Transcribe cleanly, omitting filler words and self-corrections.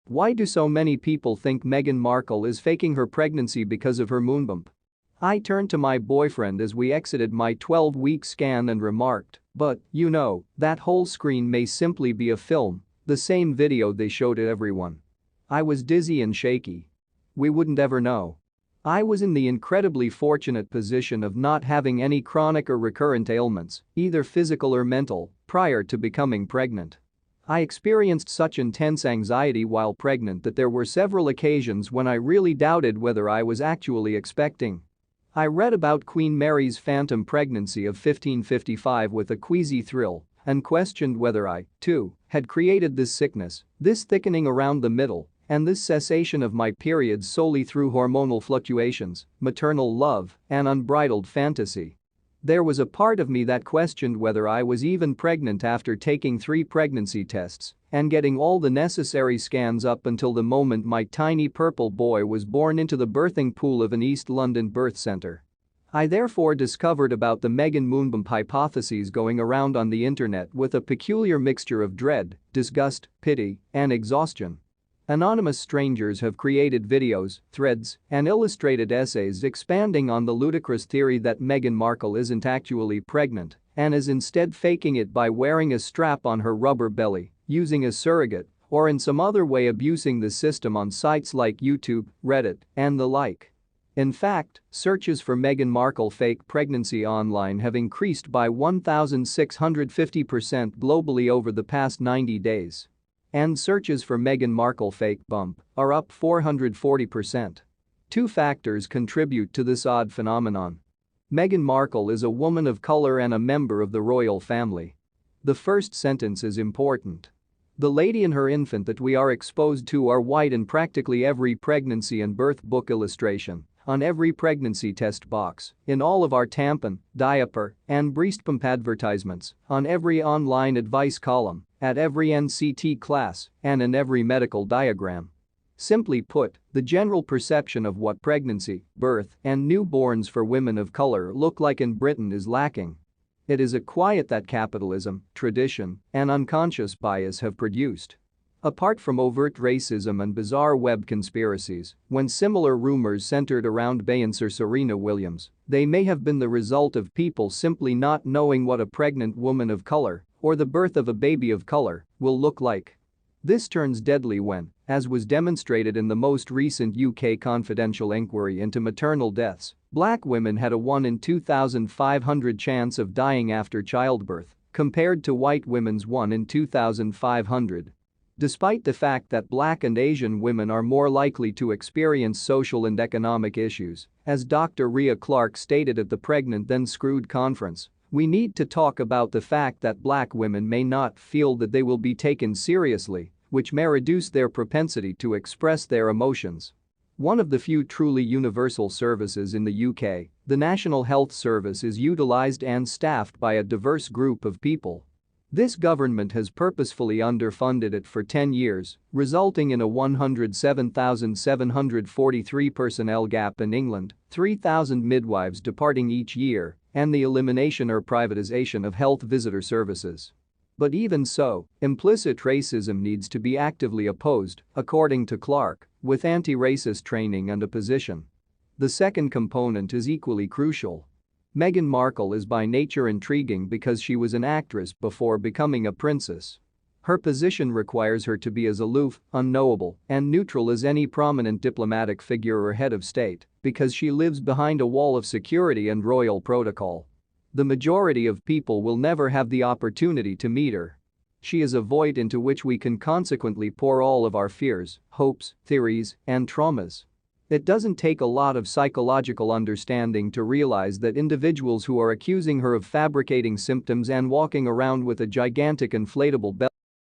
Why do so many people think Meghan Markle is faking her pregnancy because of her moonbump? I turned to my boyfriend as we exited my 12-week scan and remarked, "But, you know, that whole screen may simply be a film, the same video they show to everyone." I was dizzy and shaky. We wouldn't ever know. I was in the incredibly fortunate position of not having any chronic or recurrent ailments, either physical or mental, prior to becoming pregnant. I experienced such intense anxiety while pregnant that there were several occasions when I really doubted whether I was actually expecting. I read about Queen Mary's phantom pregnancy of 1555 with a queasy thrill and questioned whether I, too, had created this sickness, this thickening around the middle, and this cessation of my periods solely through hormonal fluctuations, maternal love, and unbridled fantasy. There was a part of me that questioned whether I was even pregnant after taking 3 pregnancy tests and getting all the necessary scans up until the moment my tiny purple boy was born into the birthing pool of an East London birth centre. I therefore discovered about the Meghan Moonbump hypotheses going around on the internet with a peculiar mixture of dread, disgust, pity, and exhaustion. Anonymous strangers have created videos, threads, and illustrated essays expanding on the ludicrous theory that Meghan Markle isn't actually pregnant and is instead faking it by wearing a strap on her rubber belly, using a surrogate, or in some other way abusing the system on sites like YouTube, Reddit, and the like. In fact, searches for Meghan Markle fake pregnancy online have increased by 1,650% globally over the past 90 days. And searches for Meghan Markle fake bump are up 440%. 2 factors contribute to this odd phenomenon. Meghan Markle is a woman of color and a member of the royal family. The first sentence is important. The lady and her infant that we are exposed to are white in practically every pregnancy and birth book illustration, on every pregnancy test box, in all of our tampon, diaper, and breast pump advertisements, on every online advice column, at every NCT class, and in every medical diagram. Simply put, the general perception of what pregnancy, birth, and newborns for women of color look like in Britain is lacking. It is a quiet that capitalism, tradition, and unconscious bias have produced. Apart from overt racism and bizarre web conspiracies, when similar rumors centered around Beyonce or Serena Williams, they may have been the result of people simply not knowing what a pregnant woman of color, or the birth of a baby of color, will look like. This turns deadly when, as was demonstrated in the most recent UK confidential inquiry into maternal deaths, black women had a 1 in 2,500 chance of dying after childbirth, compared to white women's 1 in 2,500. Despite the fact that black and Asian women are more likely to experience social and economic issues, as Dr. Rhea Clark stated at the Pregnant Then Screwed conference, we need to talk about the fact that black women may not feel that they will be taken seriously, which may reduce their propensity to express their emotions. One of the few truly universal services in the UK, the National Health Service is utilised and staffed by a diverse group of people. This government has purposefully underfunded it for 10 years, resulting in a 107,743 personnel gap in England, 3,000 midwives departing each year, and the elimination or privatization of health visitor services. But even so, implicit racism needs to be actively opposed, according to Clark, with anti-racist training and a position. The second component is equally crucial. Meghan Markle is by nature intriguing because she was an actress before becoming a princess. Her position requires her to be as aloof, unknowable, and neutral as any prominent diplomatic figure or head of state because she lives behind a wall of security and royal protocol. The majority of people will never have the opportunity to meet her. She is a void into which we can consequently pour all of our fears, hopes, theories, and traumas. It doesn't take a lot of psychological understanding to realize that individuals who are accusing her of fabricating symptoms and walking around with a gigantic inflatable belly